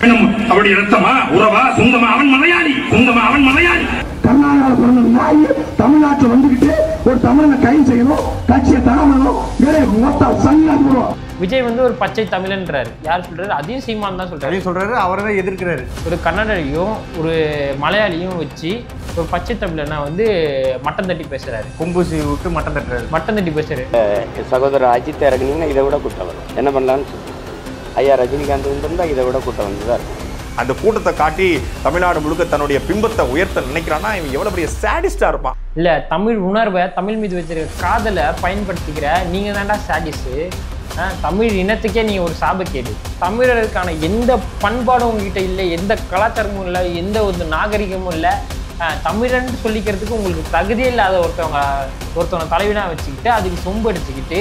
அவருடைய ரத்தமா உறவா சொந்தமா அவன் மலையாளி கர்நாடகாவில் பிறந்த நாய் தமிழ்நாட்டில் வந்துகிட்டு ஒரு தமிழனை கைது செய்யணும், கட்சியை தரணும், மொத்த சங்கிலா போடுவோம். விஜய் வந்து ஒரு பச்சை தமிழன்றாரு. யார் சொல்றாரு? அதையும் சீமான் தான் சொல்றாரு. அவரை தான் எதிர்க்கிறாரு. ஒரு கன்னடையும் ஒரு மலையாளியும் வச்சு ஒரு பச்சை தமிழனை வந்து மட்டம் தட்டி பேசுறாரு. கும்பூசி விட்டு மட்டம் தட்டி பேசுறாரு. சகோதரர் அஜித் இறங்குனீங்கன்னா இதை விட கூட்டம் வரும். என்ன பண்ணலான்னு சொல்லி ஐயா ரஜினிகாந்த் வந்திருந்தா இதை விட கூட்டம் வந்துதான் இருக்கும். அந்த கூட்டத்தை காட்டி தமிழ்நாடு முழுக்க தன்னுடைய பிம்பத்தை உயர்த்த நினைக்கிறான்னா இவன் எவ்வளவு பெரிய சாடிஸ்டா இருப்பான். இல்ல, தமிழ் உணர்வை தமிழ் மீது வச்சிருக்க காதலை பயன்படுத்திக்கிற நீங்க தான்டா சாடிஸ்ட். தமிழ் இனத்துக்கே நீங்க ஒரு சாபக்கேடு. தமிழருக்கான எந்த பண்பாடும் உங்ககிட்ட இல்லை, எந்த கலாச்சாரமும் இல்லை, எந்த ஒரு நாகரிகமும் இல்லை. தமிழன் சொல்லிக்கிறதுக்கு உங்களுக்கு தகுதியே இல்லாத ஒருத்தவங்க தலைவனா வச்சுக்கிட்டு அதுக்கு சொம்பு அடிச்சுக்கிட்டு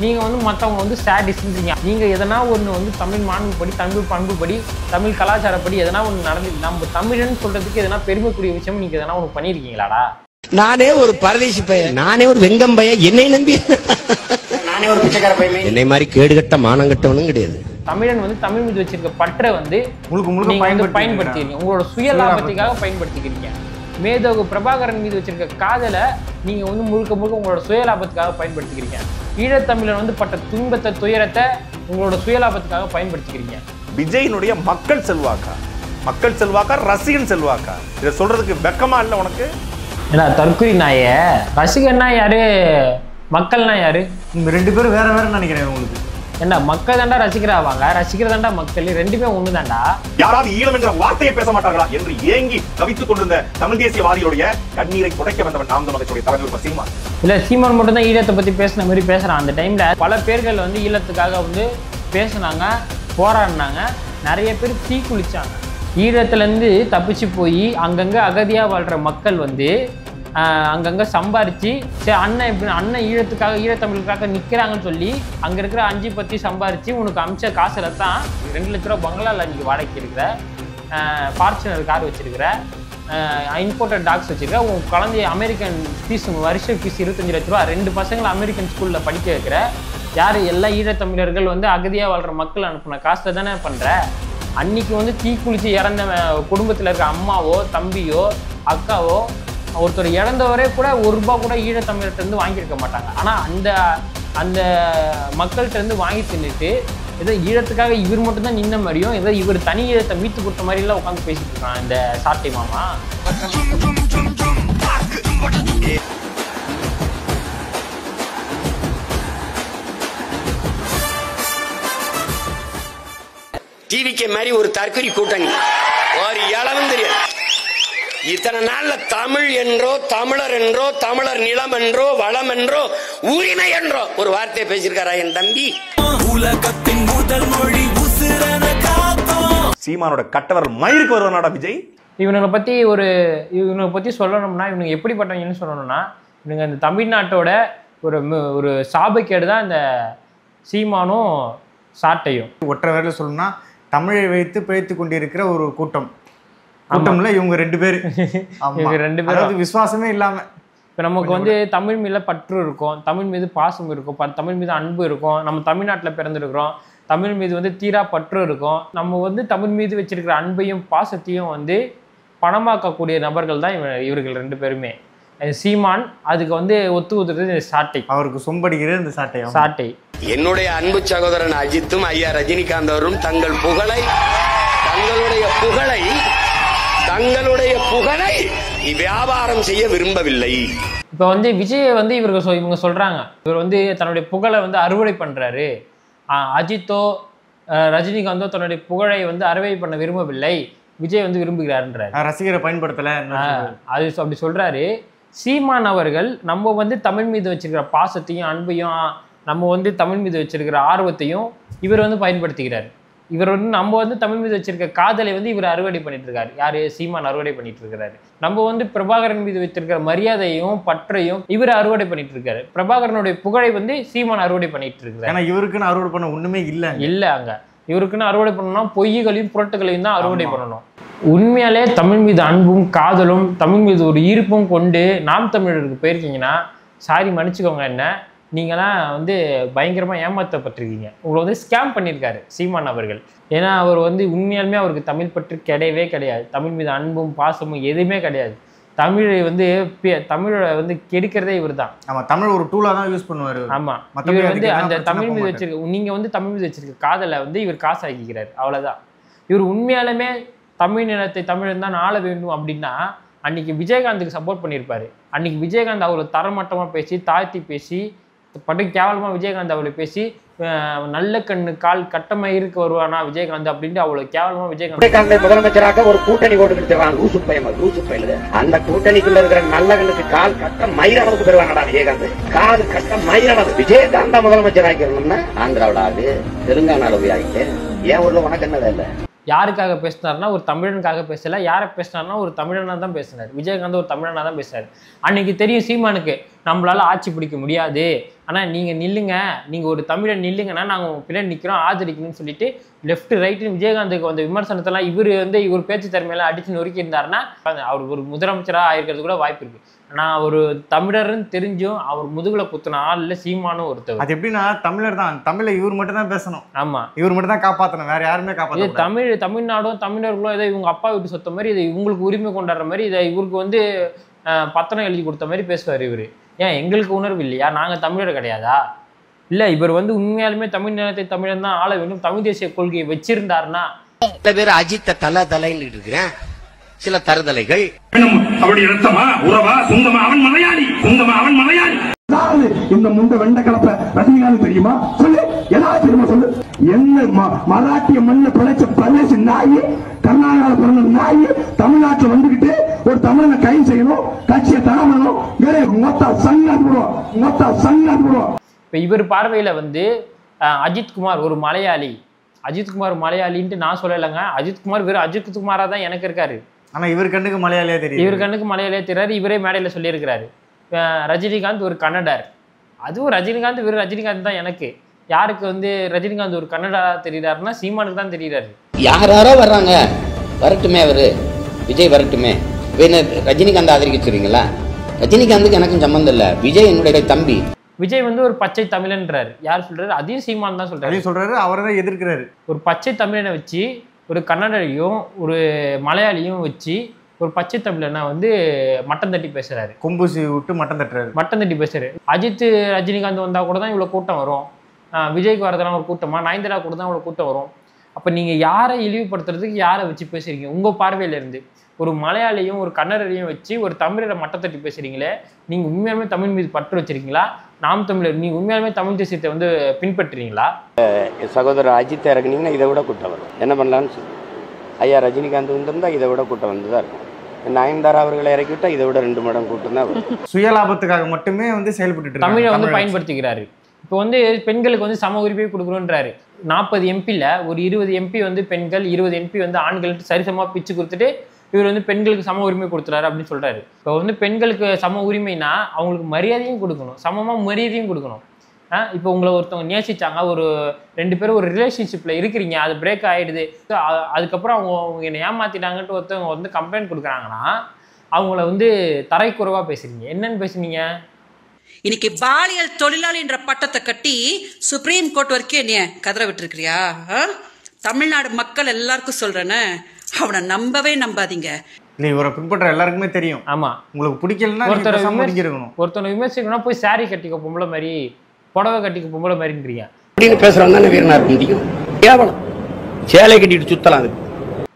நீங்கள் வந்து மற்றவங்க வந்து சாடிஸ்ட்ன்றீங்க. நீங்கள் எதனா ஒன்று வந்து தமிழ் மாண்புப்படி, தமிழ் பண்புப்படி, தமிழ் கலாச்சாரப்படி எதனா ஒன்று நடந்து நம்ம தமிழன் சொல்றதுக்கு எதனா பெருமைக்குரிய விஷயம் நீங்கள் எதனா ஒன்று பண்ணியிருக்கீங்களாடா? நானே ஒரு பரதேசி பையன், நானே ஒரு வெங்கம் பையன், என்னை நம்பி நானே ஒரு பிச்சைக்கார பையன். என்னை மாதிரி கேடுகட்ட மானங்கட்டவனும் கிடையாது. தமிழன் வந்து தமிழ் மீது வச்சிருக்க பற்றை வந்து பயன்படுத்திக்கிறீங்க, உங்களோட சுய லாபத்துக்காக பயன்படுத்திக்கிறீங்க. மேதகு பிரபாகரன் மீது வச்சிருக்க காதலை நீங்க வந்து முழுக்க உங்களோட சுயலாபத்துக்காக பயன்படுத்திக்கிறீங்க. ஈழத்தமிழன் வந்து பட்ட துன்பத்தை, துயரத்தை உங்களோட சுயலாபத்துக்காக பயன்படுத்திக்கிறீங்க. விஜயினுடைய மக்கள் செல்வாக்கா ரசிகன் செல்வாக்கா? இதை சொல்றதுக்கு வெக்கமா இல்லை உனக்கு? ஏன்னா தற்கொலை நாய ரசிகன்னா யாரு, மக்கள்னா யாரு? இந்த ரெண்டு பேரும் வேற நினைக்கிறேன். உங்களுக்கு என்ன மக்கள் தாண்டா ரசிக்கிறாவாங்க, ரசிக்கிறதாண்டா மக்கள், ரெண்டுமே ஒண்ணு தாண்டா. யாராவது ஈழம் என்ற வார்த்தையை பேச மாட்டார்களா என்று ஏங்கி தவித்துக் கொண்டிருந்த தமிழ் தேசியவாதிகளுடைய கண்ணீரை துடைக்க வந்தவன் நாம் தமிழர்களுடைய தலைவர் சீமான். இல்ல, சீமான் மட்டும் தான் ஈழத்தை பத்தி பேசின மாதிரி பேசுறான். அந்த டைம்ல பல பேர்கள் வந்து ஈழத்துக்காக வந்து பேசினாங்க, போராடினாங்க, நிறைய பேர் தீ குளிச்சாங்க. ஈழத்துல இருந்து தப்பிச்சு போய் அங்கங்க அகதியா வாழ்ற மக்கள் வந்து அங்கங்க சம்பாரிச்சு சரி அண்ணன் ஈழத்துக்காக, ஈழத்தமிழுக்காக நிற்கிறாங்கன்னு சொல்லி அங்க இருக்கிற 5 சம்பாரிச்சு உனக்கு அமிச்ச காசுல தான் 2 லட்ச ரூபா பங்களால நீங்க வாடகைக்கு இருக்கிற, ஃபார்ச்சுனர் கார் வச்சிருக்கிற, இம்போர்ட்டட் டாக்ஸ் வச்சிருக்கிற, உன் குழந்தைய அமெரிக்கன் ஃபீஸ், வருஷ ஃபீஸ் 25 லட்ச ரூபா, 2 பசங்களை அமெரிக்கன் ஸ்கூல்ல படிக்க வைக்கிற. யாரு? எல்லா ஈழத்தமிழர்கள் வந்து அகதியா வாழ்ற மக்கள் அனுப்புன காசை தானே பண்ற. அன்னைக்கு வந்து தீ குளிச்சு இறந்த குடும்பத்தில் இருக்க அம்மாவோ தம்பியோ அக்காவோ ஒருத்தர் இழந்தவரே கூட ₹1 கூட ஈழத்தமிழர்கிட்ட இருந்து வாங்கியிருக்க மாட்டாங்க. ஆனால் அந்த மக்கள்கிட்ட இருந்து வாங்கி தின்னுட்டு ஏதோ ஈழத்துக்காக இவர் மட்டும் தான் நின்ன மாதிரியும், ஏதோ இவர் தனி ஈழத்தை மீட்டு கொடுத்த மாதிரிலாம் உட்காந்து பேசிட்டு இருக்கான் இந்த சாட்டை மாமா. டிவிக்கு மாதிரி ஒரு தற்கொலை கூட்டணி ஒரு இளவும் தெரியாது. இத்தனை நாள்ல தமிழ் என்றோ, தமிழர் என்றோ, தமிழர் நிலம் என்றோ, வளம் என்றோ, உரிமை என்றோ ஒரு வார்த்தையை பேசியிருக்காரா என் தம்பி? உலகத்தின் முதல் மொழி சீமானோட கட்டவர் மயிருக்கு வருவானாடா விஜய். இவங்களை பத்தி சொல்லணும்னா இவனுங்க எப்படிப்பட்டவங்கன்னு சொல்லணும்னா, இவனுங்க இந்த தமிழ்நாட்டோட ஒரு சாபக்கேடு தான் இந்த சீமானும் சாட்டையும். ஒற்றை வேலை சொல்லணும்னா தமிழை வைத்து பிழைத்து கொண்டிருக்கிற ஒரு கூட்டம்ல இவங்க 2 பேர். இவங்க 2 பேரும் விசுவாசமே இல்லாம இப்போ நமக்கு வந்து தமிழ் மீது பற்று இருக்கும், தமிழ் மீது பாசம் இருக்கும், தமிழ் மீது அன்பு இருக்கும். நம்ம தமிழ்நாட்டில் பிறந்திருக்கிறோம், தமிழ் மீது வந்து தீரா பற்று இருக்கும். நம்ம வந்து தமிழ் மீது வச்சிருக்கிற அன்பையும் பாசத்தையும் வந்து பணமாக்கக்கூடிய நபர்கள் தான் இவர்கள் 2 பேருமே. சீமான் அதுக்கு வந்து ஒத்துக்குறது சாட்டை, அவருக்கு சொம்படிக்கிறது இந்த சாட்டை. என்னுடைய அன்பு சகோதரன் அஜித்தும் ஐயா ரஜினிகாந்த் அவரும் தங்களுடைய புகழை வியாபாரம் செய்ய விரும்பவில்லை. இப்போ வந்து விஜயை வந்து இவங்க சொல்றாங்க, இவர் வந்து தன்னுடைய புகழை வந்து அறுவடை பண்றாரு. அஜித்தோ ரஜினிகாந்தோ தன்னுடைய புகழை வந்து அறுவடை பண்ண விரும்பவில்லை, விஜய் வந்து விரும்புகிறாருன்றாரு. ரசிகரை பயன்படுத்தல அது அப்படி சொல்றாரு. சீமான் அவர்கள் நம்ம வந்து தமிழ் மீது வச்சிருக்கிற பாசத்தையும் அன்பையும், நம்ம வந்து தமிழ் மீது வச்சிருக்கிற ஆர்வத்தையும் இவர் வந்து பயன்படுத்திக்கிறார். இவர் வந்து நம்ம வந்து தமிழ் மீது வச்சிருக்க காதலை வந்து இவர் அறுவடை பண்ணிட்டு இருக்காரு. யாரு? சீமான் அறுவடை பண்ணிட்டு இருக்காரு. நம்ம வந்து பிரபாகரன் மீது வச்சிருக்கிற மரியாதையும் பற்றையும் இவர் அறுவடை பண்ணிட்டு இருக்காரு. பிரபாகரனுடைய புகழை வந்து சீமான் அறுவடை பண்ணிட்டு இருக்காரு. ஏன்னா இவருக்குன்னு அறுவடை பண்ண ஒண்ணுமே இல்ல அங்க. இவருக்குன்னு அறுவடை பண்ணணும்னா பொய்களையும் புரட்டுகளையும் தான் அறுவடை பண்ணணும். உண்மையாலே தமிழ் மீது அன்பும் காதலும் தமிழ் மீது ஒரு ஈர்ப்பும் கொண்டு நாம் தமிழருக்கு போயிருக்கீங்கன்னா சாரி மன்னிச்சுக்கோங்க, என்ன நீங்களாம் வந்து பயங்கரமாக ஏமாற்றப்பட்டிருக்கீங்க. உங்களை வந்து ஸ்கேம் பண்ணியிருக்காரு சீமான் அவர்கள். ஏன்னா அவர் வந்து உண்மையாலுமே அவருக்கு தமிழ் பற்று கிடையவே கிடையாது. தமிழ் மீது அன்பும் பாசமும் எதுவுமே கிடையாது. தமிழை வந்து தமிழை வந்து கெடுக்கிறதே இவர் தான். ஆமா, தமிழ் ஒரு டூலா தான் யூஸ் பண்ணுவாரு. ஆமா, இவர் வந்து அந்த தமிழ் மீது வச்சிருக்க நீங்க வந்து தமிழ் மீது வச்சிருக்க காதலை வந்து இவர் காசாக்கிக்கிறார், அவ்வளவுதான். இவர் உண்மையாலுமே தமிழ் நிலத்தை தமிழன் தான் ஆள வேண்டும் அப்படின்னா அன்னைக்கு விஜயகாந்துக்கு சப்போர்ட் பண்ணியிருப்பாரு. அன்னைக்கு விஜயகாந்த் அவரை தரமட்டமா பேசி தாழ்த்தி பேசி பட்டு கேவலமா விஜயகாந்த் அவளை பேசி நல்ல கண்ணு கால் கட்டமயிருக்கு வருவானா விஜயகாந்த் அப்படின்ட்டு அவ்வளவு கேவலமா விஜயகாந்தை முதலமைச்சராக ஒரு கூட்டணி போட்டுக்கிட்டு லூசு பயில அந்த கூட்டணிக்குள்ள இருக்கிற நல்ல கண்ணுக்கு கால் கட்ட மயிரளவுக்கு பெறுவாங்கடா விஜயகாந்த். கால் கட்ட மயிரளவு விஜயகாந்த முதலமைச்சர் ஆக்கிடணும்னா ஆந்திராவில ஆகு, தெலுங்கானால போய் ஆகிட்டு ஏன் ஊர்ல உனக்கு என்னதான் இல்லை. யாருக்காக பேசினார்னா ஒரு தமிழனுக்காக பேசல. யாரை பேசினார்னா ஒரு தமிழனா தான் பேசினார். விஜயகாந்த் ஒரு தமிழனா தான் பேசினார். அன்னைக்கு தெரியும் சீமானுக்கு நம்மளால ஆட்சி பிடிக்க முடியாது, ஆனா நீங்க நில்லுங்க, நீங்க ஒரு தமிழன் நில்லுங்கன்னா நாங்க உங்க பின்னாடி நிக்கிறோம் ஆதரிக்கணும்னு சொல்லிட்டு லெஃப்ட் ரைட்டு விஜயகாந்துக்கு வந்த விமர்சனத்தெல்லாம் இவர் பேச்சு திறமையெல்லாம் அடிச்சு நொறுக்கி இருந்தாருன்னா அவர் ஒரு முதலமைச்சராக ஆயிருக்கிறது கூட வாய்ப்பு இருக்கு. நான் ஒரு தமிழர்னு தெரிஞ்சும் அவர் முதுகுல குத்துன ஆள் இல்ல சீமானும் ஒருத்தர். அது எப்படின்னா தமிழர் தான், தமிழை இவர் மட்டும் தான் பேசணும். ஆமா, இவர் மட்டும் தான் காப்பாற்றணும், வேற யாருமே காப்பாற்றணும். தமிழ்நாடும் தமிழர்களும் இதை இவங்க அப்பா வீட்டு சொத்த மாதிரி இதை இவங்களுக்கு உரிமை கொண்டாடுற மாதிரி இதை இவருக்கு வந்து பத்திரம் எழுதி கொடுத்த மாதிரி பேசுவார் இவரு. ஏன் எங்களுக்கு உணர்வு இல்லையா? நாங்க தமிழர் கிடையாதா? இல்ல இவர் வந்து உண்மையாலுமே தமிழ் நிலத்தை தமிழன் தான் ஆள வேண்டும் தமிழ் தேசிய கொள்கையை வச்சிருந்தாருன்னா சில பேர் அஜித்த தலைன்னு இருக்கிறேன், சில தருதலைகள் அப்படி இரத்தமா உறவா சொந்தமா அவன் மலையாளி, சொந்தமா அவன் மலையாளி. இந்த முண்டை வெண்ட கலப்ப ரஜினிகாந்த் தெரியுமா? சொல்லு, ஏதாவது தெரியுமா சொல்லு. என்ன மராட்டிய மண்ண பிழைச்ச பிரதேச நாயி, கர்நாடகாவில் பிறந்த நாயி தமிழ்நாட்டில் வந்துகிட்டு ஒரு தமிழனை கைது செய்யணும், கட்சியை தரமணும், மொத்த சங்காத் போடுவோம். இப்ப இவர் பார்வையில வந்து அஜித்குமார் ஒரு மலையாளி, அஜித்குமார் மலையாளின்ட்டு நான் சொல்லலைங்க. அஜித்குமார் வெறும் அஜித்குமாரா தான் எனக்கு இருக்காரு. ஆனா இவர் கண்ணுக்கு மலையாளியே தெரியும். இவர் கண்ணுக்கு மலையாளியே தெரியாது. இவரே மேடையில சொல்லியிருக்கிறாரு ரஜினிகாந்த் ஒரு கன்னடர். அதுவும் ரஜினிகாந்த் வெறும் ரஜினிகாந்த் தான் எனக்கு. யாருக்கு வந்து ரஜினிகாந்த் ஒரு கன்னடா தெரியுறாருன்னா சீமானுக்கு தான் தெரியுறாரு. யாரோ வர்றாங்க, வரட்டுமே, அவரு விஜய் வரட்டுமே, ரஜினிகாந்த் ஆதரிக்கிறீங்களா? ரஜினிகாந்துக்கு எனக்கும் சம்பந்தம் இல்லை, விஜய் என்னுடைய தம்பி. விஜய் வந்து ஒரு பச்சை தமிழன்றாரு. யார் சொல்றாரு? அதையும் சீமான் தான் சொல்றாரு. அவரை தான் எதிர்க்கிறாரு. ஒரு பச்சை தமிழனை வச்சு ஒரு கன்னடையும் ஒரு மலையாளியும் வச்சு ஒரு பச்சை தமிழனை வந்து மட்டம் தட்டி பேசுறாரு. கொம்பூசி விட்டு மட்டம் தட்டி பேசுறாரு. அஜித் ரஜினிகாந்த் வந்தா கூட தான் இவ்வளவு கூட்டம் வரும், விஜய்க்கு வரதெல்லாம் ஒரு கூட்டமா, நயன்தாரா கூட தான் இவ்வளவு கூட்டம் வரும். அப்ப நீங்க யாரை இழிவுபடுத்துறதுக்கு யாரை வச்சு பேசுறீங்க? உங்க பார்வையில இருந்து ஒரு மலையாளியும் ஒரு கன்னடரையும் வச்சு ஒரு தமிழரை மட்டத்தட்டி பேசுறீங்களே, நீங்க உண்மையாலுமே தமிழ் மீது பற்று வச்சிருக்கீங்களா? நாம் தமிழர் நீங்க உண்மையாலுமே தமிழ் தேசியத்தை வந்து பின்பற்றுறீங்களா? சகோதரர் அஜித் இறக்குனீங்கன்னா இதை விட கூட்டம் வரும். என்ன பண்ணலான்னு சொல்லி ஐயா ரஜினிகாந்த் வந்திருந்தா இதை விட கூட்டம் வந்துதான் இருக்கும். நயன்தாரா அவர்களை இறக்கிவிட்டா இதை விட 2 மடங்கு கூட்டம் தான் வரும். சுயலாபத்துக்காக மட்டுமே வந்து செயல்பட்டு தமிழை வந்து பயன்படுத்திக்கிறாரு. இப்போ வந்து பெண்களுக்கு வந்து சம உரிமை கொடுக்கணுன்றாரு. 40 எம்பியில் ஒரு 20 எம்பி வந்து பெண்கள், 20 எம்பி வந்து ஆண்கள் சரிசமமா பிச்சு கொடுத்துட்டு இவர் வந்து பெண்களுக்கு சம உரிமை கொடுத்துறாரு அப்படின்னு சொல்றாரு. இப்போ வந்து பெண்களுக்கு சம உரிமைனா அவங்களுக்கு மரியாதையும் கொடுக்கணும், சமமா மரியாதையும் கொடுக்கணும். இப்போ உங்களை ஒருத்தவங்க நேசிச்சாங்க, ஒரு 2 பேரும் ஒரு ரிலேஷன்ஷிப்ல இருக்கிறீங்க, அது பிரேக் ஆயிடுது, அதுக்கப்புறம் அவங்க என்னை ஏமாத்திட்டாங்கன்ட்டு ஒருத்தவங்க வந்து கம்ப்ளைண்ட் கொடுக்குறாங்கன்னா அவங்கள வந்து தரைக்குறைவா பேசுறீங்க. என்னன்னு பேசுனீங்க? இன்னைக்கு பாலியல் தொழிலாளி என்ற பட்டத்தை கட்டி சுப்ரீம் கோர்ட் வரைக்கும் என்னைய கதற விட்டுருக்கிறியா? தமிழ்நாடு மக்கள் எல்லாருக்கும் சொல்றேன்னு அவனை நம்பவே நம்பாதீங்க. இவரை பின்பற்ற எல்லாருக்குமே தெரியும். ஆமா, உங்களுக்கு பிடிக்கலன்னா ஒருத்தனை விமர்சிக்கணும்னா போய் சாரி கட்டிக்க பொம்பளை மாதிரி, புடவை கட்டிக்க பொம்பளை மாதிரின்றீங்க அப்படின்னு பேசுறாங்க. வீரனா இருக்க முடியும், கேவலம். சேலை கட்டிட்டு சுத்தலாம். அது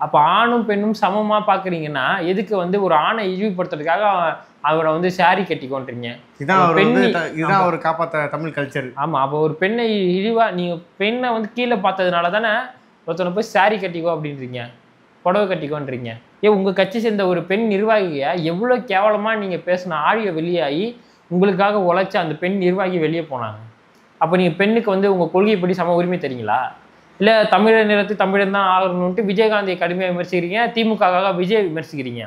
அப்ப ஆணும் பெண்ணும் சமமா பாக்குறீங்கன்னா எதுக்கு வந்து ஒரு ஆணை இழிவுபடுத்துறதுக்காக அவரை வந்து சாரி கட்டிக்கொன்றீங்க? இதுதான் அவர் காப்பாத்த தமிழ் கல்ச்சர். ஆமா, அப்போ ஒரு பெண்ணை இழிவா நீங்க பெண்ணை வந்து கீழே பார்த்ததுனால தானே ஒருத்தனை போய் சாரி கட்டிக்கோ அப்படின்றீங்க, புடவை கட்டிக்கோன்றீங்க. உங்க கட்சி சேர்ந்த ஒரு பெண் நிர்வாகிய எவ்வளவு கேவலமா நீங்க பேசின ஆடியோ வெளியாகி உங்களுக்காக உழைச்ச அந்த பெண் நிர்வாகி வெளியே போனாங்க. அப்போ நீங்க பெண்ணுக்கு வந்து உங்க கொள்கைப்படி சம உரிமை தெரியுங்களா? இல்ல தமிழர் நிலத்து தமிழன் தான் ஆகணும்ட்டு விஜயகாந்தை கடுமையாக விமர்சிக்கிறீங்க, திமுகவாக விஜய் விமர்சிக்கிறீங்க.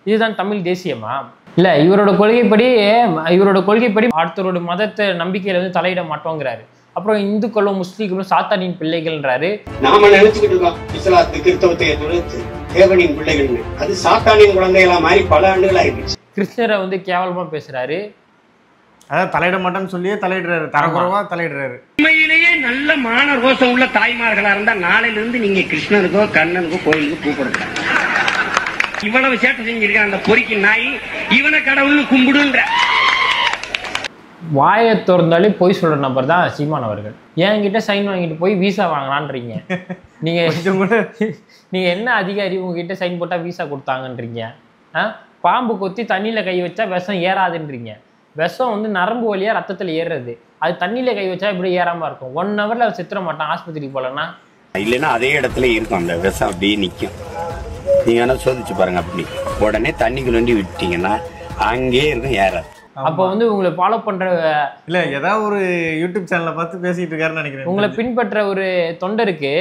இதுதான் தமிழ் தேசியமா? இல்ல இவரோட கொள்கைப்படி அடுத்தவரோட மதத்தை நம்பிக்கையில வந்து தலையிட மாட்டோங்கிறாரு. அப்புறம் இந்துக்களும் முஸ்லீம்களும் சாத்தானின் பிள்ளைகள்ன்றாரு. நாம நினைச்சுக்கிட்டு இருக்கோம் இஸ்லாத்து கிறிஸ்தவத்தை தேவனின் பிள்ளைகள், அது சாத்தானின் குழந்தைகளா மாறி பல ஆண்டுகள் ஆயிடுச்சு. கிருஷ்ணரை வந்து கேவலமா பேசுறாரு. அதாவது தலையிட மாட்டேன்னு சொல்லியே தலையிடுறாரு, தரக்குறவா தலையிடுறாரு. உண்மையிலேயே நல்ல மான ரோசம் உள்ள தாய்மார்களா இருந்தா நாளையில இருந்து நீங்க கிருஷ்ணனுக்கோ கண்ணனுக்கோ கோயிலுக்கு கூப்பிடுங்க. இவ்வளவு சேட்டை செஞ்சிருக்கான் அந்த பொறிக்கு நாய், இவனை கடவுள்னு கும்பிடுன்ற. வாயை திறந்தாலே போய் சொல்ற நபர் தான் சீமான் அவர்கள். என்கிட்ட சைன் வாங்கிட்டு போய் வீசா வாங்கலான்றீங்க. நீங்க என்ன அதிகாரி உங்ககிட்ட சைன் போட்டா வீசா கொடுத்தாங்கன்றீங்க? பாம்பு கொத்தி தண்ணியில கை வச்சா விஷம் ஏறாதுன்றீங்க. விஷம் வந்து நரம்பு வழியா ரத்தத்துல ஏறுறது, அது தண்ணியில கை வச்சா இப்படி ஏறாம இருக்கும். 1 ஹவர்ல செத்துற மாட்டான் ஆஸ்பத்திரிக்கு போலன்னா. இல்லைன்னா அதே இடத்துல இருக்கும் அந்த விஷம் அப்படியே நிற்கும். நீங்க வேணா சோதிச்சு பாருங்க. அப்படி உடனே தண்ணிக்குள்ளி விட்டீங்கன்னா அங்கேயே இருக்கும், ஏறாது. அப்போ வந்து உங்களை ஃபாலோ பண்ற இல்ல ஏதாவது ஒரு யூடியூப் சேனலை பார்த்து பேசிட்டு இருக்காருன்னு நினைக்கிறேன். உங்களை பின்பற்ற ஒரு தொண்டருக்கு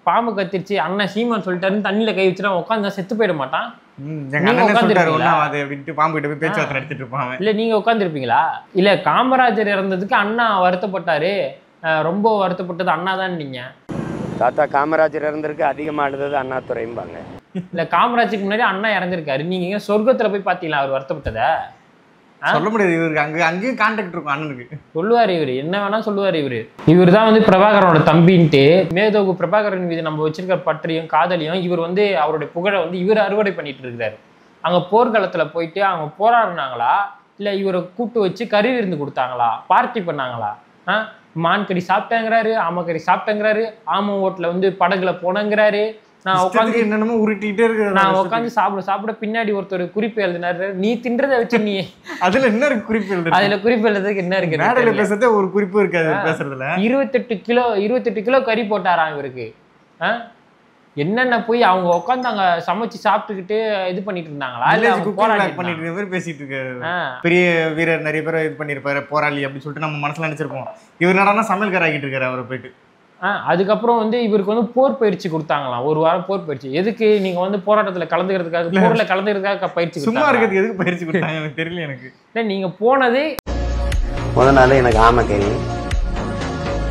பாம்பு கத்திருச்சு அண்ணன் சீமான் சொல்லிட்டாருன்னு தண்ணியில கை வச்சுட்டா உட்காந்து செத்து போயிட மாட்டான். இல்ல நீங்க உட்கார்ந்து இருப்பீங்களா? இல்ல காமராஜர் இறந்ததுக்கு அண்ணா வருத்தப்பட்டாரு, ரொம்ப வருத்தப்பட்டது அண்ணா தான். நீங்க தாத்தா காமராஜர் இறந்திருக்கு, அதிகமா அழுதது அண்ணாதுரைம்பாங்க. இல்ல காமராஜருக்கு முன்னாடி அண்ணா இறந்திருக்காரு, நீங்க சொர்க்கத்துல போய் பாத்தீங்களா அவர் வருத்தப்பட்டத? சொல்ல முடியாது. இவருக்கு அங்கேயும் கான்டாக்ட் இருக்கும் அண்ணனுக்கு. சொல்லுவாரு இவரு, என்ன வேணா சொல்லுவாரு இவரு. இவர் தான் வந்து பிரபாகரனோட தம்பின்ட்டு மேதோகு பிரபாகரன் மீது நம்ம வச்சிருக்கிற பற்றியும் காதலியும் இவர் வந்து அவருடைய புகழை வந்து இவர் அறுவடை பண்ணிட்டு இருக்கிறாரு. அங்க போர்க்களத்துல போயிட்டு அவங்க போராடினாங்களா, இல்ல இவரை கூட்டு வச்சு கறி விருந்து கொடுத்தாங்களா, பார்ட்டி பண்ணாங்களா? மான் கறி சாப்பிட்டேங்கிறாரு, ஆமக்கறி சாப்பிட்டேங்கிறாரு, ஆம ஓட்டுல வந்து படகுல போனங்கிறாரு. நான் உட்காந்து என்னென்னமோ உருட்டிட்டே இருக்கு. நான் உட்காந்து சாப்பிட பின்னாடி ஒருத்தர் குறிப்பு எழுதினாரு, நீ தின்றதை வச்சு நீ அதுல என்ன இருக்கு குறிப்பு எழுது? அதுல குறிப்பு எழுதுறதுக்கு என்ன இருக்கு? மேடையில பேசுறதே ஒரு குறிப்பு இருக்காது பேசுறதுல. 28 கிலோ கறி போட்டாராம் இவருக்கு. என்னென்ன போய் அவங்க உட்காந்து அங்க சமைச்சு சாப்பிட்டுக்கிட்டு இது பண்ணிட்டு இருந்தாங்களா? பண்ணிட்டு இருக்க மாதிரி பேசிட்டு இருக்காரு. பெரிய வீரர் நிறைய பேர் இது பண்ணிருப்பாரு, போராளி அப்படின்னு சொல்லிட்டு நம்ம மனசுல நினைச்சிருப்போம். இவர் என்னடா சமையல்கார ஆகிட்டு இருக்காரு அவரை போயிட்டு. அதுக்கப்புறம் வந்து இவருக்கு வந்து போர் பயிற்சி கொடுத்தாங்களாம், 1 வாரம் போர் பயிற்சி. எதுக்கு? நீங்க வந்து போராட்டத்துல கலந்துக்கிறதுக்காக, போர்ல கலந்துக்கிறதுக்காக பயிற்சி. சும்மா இருக்கிறதுக்கு எதுக்கு பயிற்சி கொடுத்தாங்க எனக்கு தெரியல. எனக்கு இல்ல நீங்க போனது முதல் நாள் எனக்கு ஆமக்கறி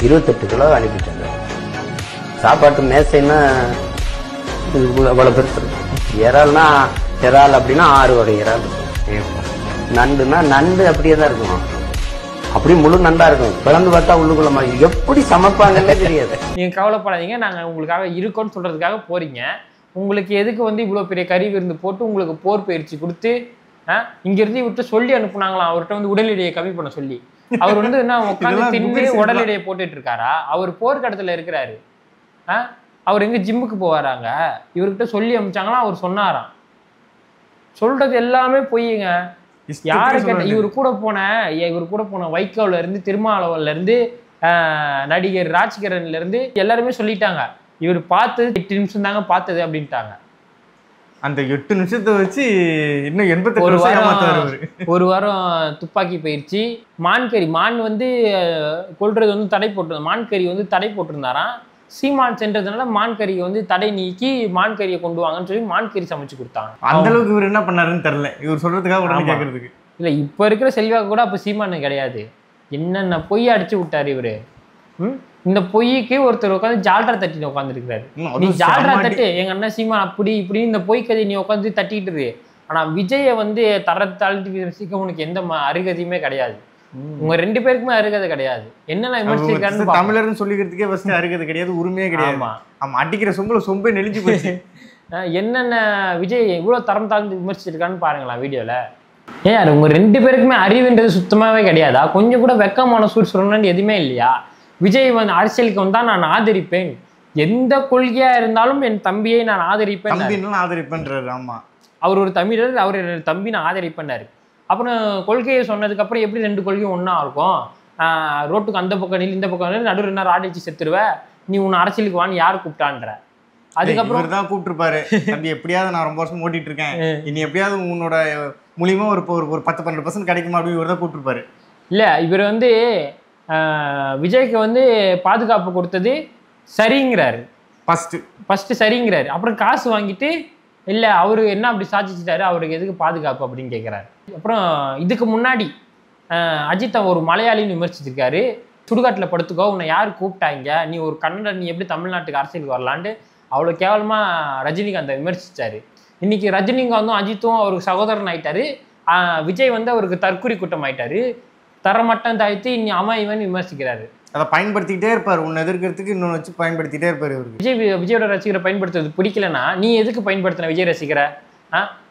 28 கிலோ அனுப்பிட்டாங்க. சாப்பாட்டு மேசைன்னா அவ்வளவு பெருசு இருக்கும். இறால்னா இறால் அப்படின்னா 6 வகை இறால் இருக்கும். நண்டுன்னா நண்டு அப்படியே தான் இருக்கும், அப்படி முழு நண்டா இருக்கும். பிறந்து பார்த்தா உள்ளுக்குள்ள மாதிரி எப்படி சமைப்பாங்கன்னே தெரியாது. நீங்க கவலைப்படாதீங்க, நாங்க உங்களுக்காக இருக்கோன்னு சொல்றதுக்காக போறீங்க. உங்களுக்கு எதுக்கு வந்து இவ்வளவு பெரிய கறி விருந்து போட்டு உங்களுக்கு போர் பயிற்சி கொடுத்து இங்க இருந்து இவர்கிட்ட சொல்லி அனுப்புனாங்களாம், அவர்கிட்ட வந்து உடல் எடையை கம்மி பண்ண சொல்லி. அவர் வந்து என்ன உட்காந்து தின்னு உடல் எடையை போட்டுட்டு இருக்காரா? அவர் போர்க்கடத்துல இருக்கிறாரு. அவர் எங்க ஜிம்முக்கு போவாராங்க, இவர்கிட்ட சொல்லி அனுப்பிச்சாங்களாம். அவர் சொன்னாராம். சொல்றது எல்லாமே பொய்யுங்க. யாரு கேட்ட? இவர் கூட போன வைகோல இருந்து, திருமாவளவன்ல இருந்து, நடிகர் ராஜ்கிரன்ல இருந்து எல்லாருமே சொல்லிட்டாங்க இவர் பார்த்தது 8 நிமிஷம் தாங்க பார்த்தது அப்படின்ட்டாங்க. அந்த 8 நிமிஷத்தை வச்சு இன்னும் 88 ஒரு வாரம் துப்பாக்கி பயிற்சி. மான் வந்து கொல்றது வந்து தடை போட்டு, மான்கறி வந்து தடை போட்டிருந்தாராம். சீமான் சென்றதுனால மான்கறியை வந்து தடை நீக்கி மான்கறியை கொண்டு வாங்கன்னு சொல்லி மான்கறி சமைச்சு கொடுத்தாங்க. அந்த அளவுக்கு இவர் என்ன பண்ணாருன்னு தெரியல. இவர் சொல்றதுக்காக உடனே கேட்கறதுக்கு இல்ல. இப்ப இருக்கிற செல்வாக்கு கூட அப்ப சீமானு கிடையாது. என்னென்ன பொய் அடிச்சு விட்டாரு இவரு. இந்த பொய்க்கு ஒருத்தர் உட்காந்து ஜால்ரா தட்டின்னு உட்காந்துருக்காரு. நீ ஜால்ரா தட்டு, எங்க அண்ணன் சீமான் அப்படி இப்படி இந்த பொய் கதையை நீ உட்காந்து தட்டிட்டு இருக்கு. ஆனா விஜய வந்து தரத்தாழ்த்தி ரசிக்க உனக்கு எந்த அருகதையுமே கிடையாது. உங்க 2 பேருக்குமே அருகதை கிடையாது. என்னென்ன விமர்சிக்கிறான்னு தமிழர்னு சொல்லிக்கிறதுக்கே ஃபர்ஸ்ட் அருகதை கிடையாது, உரிமையே கிடையாது. ஆமா, அடிக்கிற சொம்பே நெளிஞ்சு போச்சு. என்னென்ன விஜய் இவ்வளவு தரம் தாழ்ந்து விமர்சிச்சிருக்கான்னு பாருங்களா வீடியோல. ஏன் உங்க 2 பேருக்குமே அறிவுன்றது சுத்தமாவே கிடையாதா? கொஞ்சம் கூட வெக்கமான சொல்லணும்னு எதுவுமே இல்லையா? விஜய் வந்து அரசியலுக்கு வந்தா நான் ஆதரிப்பேன், எந்த கொள்கையா இருந்தாலும் என் தம்பியை நான் ஆதரிப்பேன்றாரு. ஆமா, அவர் ஒரு தமிழர், அவர் தம்பி நான் ஆதரிப்பேன்னாரு. அப்புறம் கொள்கையை சொன்னதுக்கு அப்புறம் எப்படி 2 கொள்கையும் ஒன்னா இருக்கும்? ரோட்டுக்கு அந்த பக்கம் நில், இந்த பக்கம் நடுவில் என்ன ராடிச்சு செத்துருவ, நீ உன்னை அரசியலுக்கு வான்னு யாரு கூப்பிட்டான்ற. அதுக்கப்புறம் தான் கூப்பிட்டுருப்பாரு, தம்பி எப்படியாவது நான் ரொம்ப வருஷம் ஓட்டிட்டு இருக்கேன், இனி எப்படியாவது உன்னோட மூலியமா ஒரு 10-12% கிடைக்குமா அப்படின்னு இவர் தான் கூப்பிட்டுருப்பாரு. இல்ல இவர் வந்து விஜய்க்கு வந்து பாதுகாப்பு கொடுத்தது சரிங்கிறாரு. ஃபர்ஸ்ட் சரிங்கிறாரு. அப்புறம் காசு வாங்கிட்டு இல்லை அவரு என்ன அப்படி சாதிச்சிட்டாரு, அவருக்கு எதுக்கு பாதுகாப்பு அப்படின்னு கேட்குறாரு. அப்புறம் இதுக்கு முன்னாடி அஜித் ஒரு மலையாளின்னு விமர்சிச்சிருக்காரு. சுடுகாட்டில் படுத்துக்கோ, உன்னை யார் கூப்பிட்டாங்க, நீ ஒரு கன்னடர், நீ எப்படி தமிழ்நாட்டுக்கு அரசியலுக்கு வரலான்ட்டு அவ்வளோ கேவலமாக ரஜினிகாந்தை விமர்சிச்சாரு. இன்னைக்கு ரஜினிகாந்தும் அஜித்தும் அவருக்கு சகோதரன் ஆயிட்டாரு. விஜய் வந்து அவருக்கு தற்கொலை கூட்டம் ஆயிட்டாரு. தரமட்டம் தாழ்த்தி இனி அவன் இவன் விமர்சிக்கிறாரு. அதை பயன்படுத்திக்கிட்டே இருப்பார். ஒன்று எதிர்க்கிறதுக்கு இன்னொன்று வச்சு பயன்படுத்திட்டே இருப்பார் இவருக்கு. விஜயோட ரசிகரை பயன்படுத்துறது பிடிக்கலன்னா நீ எதுக்கு பயன்படுத்தின விஜய் ரசிகரை?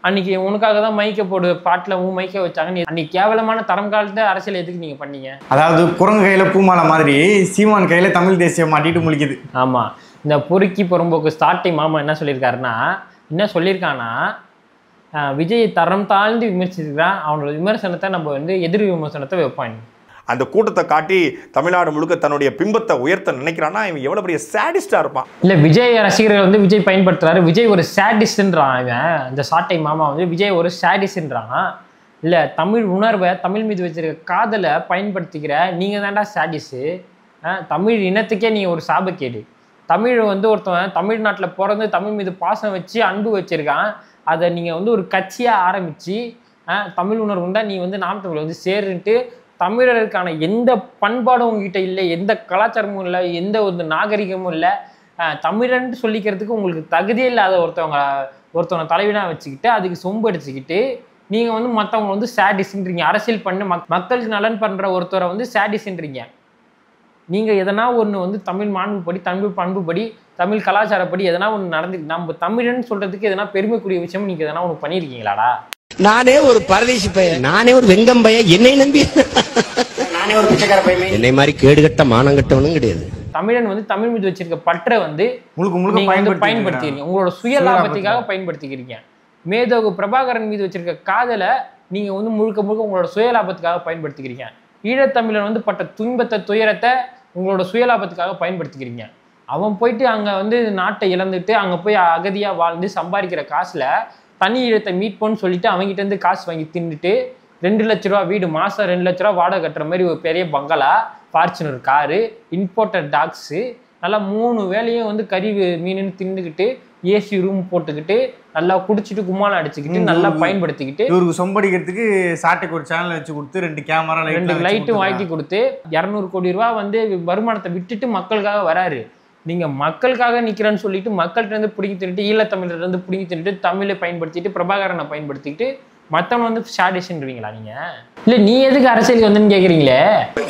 அன்னைக்கு உனக்காக தான் மைக்க போடு பாட்டில் மைக்க வச்சாங்க. நீ அன்னைக்கு கேவலமான தரம் காலத்தை அரசியல் எதுக்கு நீங்க பண்ணீங்க? அதாவது குரங்கு கையில பூமாலை மாதிரி சீமான் கையில தமிழ் தேசியம் மாட்டிட்டு முழிக்குது. ஆமா, இந்த பொறுக்கி புறம்போக்கு ஸ்டார்டிங் மாமா என்ன சொல்லியிருக்காருன்னா, என்ன சொல்லியிருக்கான்னா, விஜயை தரம் தாழ்ந்து விமர்சிக்கிறான். அவனோட விமர்சனத்தை நம்ம வந்து எதிர் விமர்சனத்தை வைப்பாங்க. அந்த கூட்டத்தை காட்டி தமிழ்நாடு முழுக்க தன்னுடைய பிம்பத்தை உயர்த்த நினைக்கிறான்னா இவன் எவ்வளவு பெரிய சாடிஸ்டா இருப்பான். இல்ல, விஜய் ரசிகர்கள் வந்து விஜய் பயன்படுத்துறாரு. விஜய் ஒரு சாடிஸ்ட்ன்றான். இவன் இந்த சாட்டை மாமா வந்து விஜய் ஒரு சாடிஸ்ட்ன்றான். இல்ல, தமிழ் உணர்வை, தமிழ் மீது வச்சிருக்க காதலை பயன்படுத்திக்கிற நீங்க தான்டா சாடிஸு. தமிழ் இனத்துக்கே நீங்க ஒரு சாபக்கேடு. தமிழ் வந்து ஒருத்தவன் தமிழ்நாட்டில் பிறந்து தமிழ் மீது பாசம் வச்சு அன்பு வச்சிருக்கான். அதை நீங்கள் வந்து ஒரு கட்சியாக ஆரம்பித்து தமிழ் உணர்வு உண்டா நீ வந்து நாம் தமிழ் வந்து சேருன்ட்டு தமிழருக்கான எந்த பண்பாடும் உங்ககிட்ட இல்லை, எந்த கலாச்சாரமும் இல்லை, எந்த ஒரு நாகரிகமும் இல்லை. தமிழன்ட்டு சொல்லிக்கிறதுக்கு உங்களுக்கு தகுதியே இல்லாத ஒருத்தவங்க தலைவனாக வச்சுக்கிட்டு அதுக்கு சொம்பு அடிச்சுக்கிட்டு நீங்கள் வந்து மற்றவங்க வந்து சாடிஸ்ன்றீங்க. அரசியல் பண்ணு மக்களுக்கு நலன் பண்ணுற ஒருத்தரை வந்து சாடிஸ்ன்றீங்க. நீங்கள் எதனா ஒன்று வந்து தமிழ் மாண்புப்படி, தமிழ் பண்புப்படி, தமிழ் கலாச்சாரப்படி எதனா ஒன்று நடந்து நம்ம தமிழன்னு சொல்கிறதுக்கு எதனா பெருமைக்குரிய விஷயம் நீங்கள் எதனா ஒன்று பண்ணியிருக்கீங்களாடா? நானே ஒரு பரதேசி பையன், நானே ஒரு வெங்கம் பையன், என்னை நம்பி நானே ஒரு பிச்சைக்கார பையன். என்னை மாதிரி கேடுகட்ட மானங்கட்டவனும் கிடையாது. தமிழன் வந்து தமிழ் மீது வச்சிருக்க பற்றை வந்து பயன்படுத்திக்கிறீங்க. உங்களோட சுய லாபத்துக்காக பயன்படுத்திக்கிறீங்க. மேதகு பிரபாகரன் மீது வச்சிருக்க காதலை நீங்கள் வந்து முழுக்க முழுக்க உங்களோட சுய லாபத்துக்காக பயன்படுத்திக்கிறீங்க. ஈழத்தமிழன் வந்து பட்ட துன்பத்தை, துயரத்தை உங்களோட சுயலாபத்துக்காக பயன்படுத்திக்கிறீங்க. அவன் போயிட்டு அங்கே வந்து நாட்டை இழந்துட்டு அங்கே போய் அகதியாக வாழ்ந்து சம்பாதிக்கிற காசில் தனி ஈழத்தை மீட்போன்னு சொல்லிட்டு அவங்ககிட்ட காசு வாங்கி தின்னுட்டு 2 லட்ச ரூபா வீடு, மாதம் 2 லட்ச ரூபா வாடகை கட்டுற மாதிரி ஒரு பெரிய பங்களா, ஃபார்ச்சுனர் காரு, இம்போர்ட்டட் டாக்ஸு, நல்லா 3 வேலையும் வந்து கறி மீனுன்னு தின்னுக்கிட்டு ஏசி ரூம் போட்டுக்கிட்டு நல்லா குடிச்சிட்டு கும்மாளம் அடிச்சுக்கிட்டு நல்லா பயன்படுத்திக்கிட்டு இவருக்கு சொம்படிக்கிறதுக்கு சாட்டைக்கு ஒரு சேனல் வச்சு கொடுத்து 2 கேமரா 2 லைட்டும் வாங்கி கொடுத்து 200 கோடி ரூபா வந்து வருமானத்தை விட்டுட்டு மக்களுக்காக வராரு. நீங்க மக்களுக்காக நிக்கிறேன்னு சொல்லிட்டு மக்கள்கிட்ட இருந்து பிடிங்கி தின்னுட்டு, ஈழத்தமிழர்ல இருந்து பிடிங்கி தின்னுட்டு, தமிழை பயன்படுத்திட்டு, பிரபாகரனை பயன்படுத்திக்கிட்டு மத்தவன் வந்து ஷாடிஷன்றீங்களா நீங்க? இல்ல, நீ எதுக்கு அரசியலுக்கு வந்துன்னு கேக்குறீங்களே?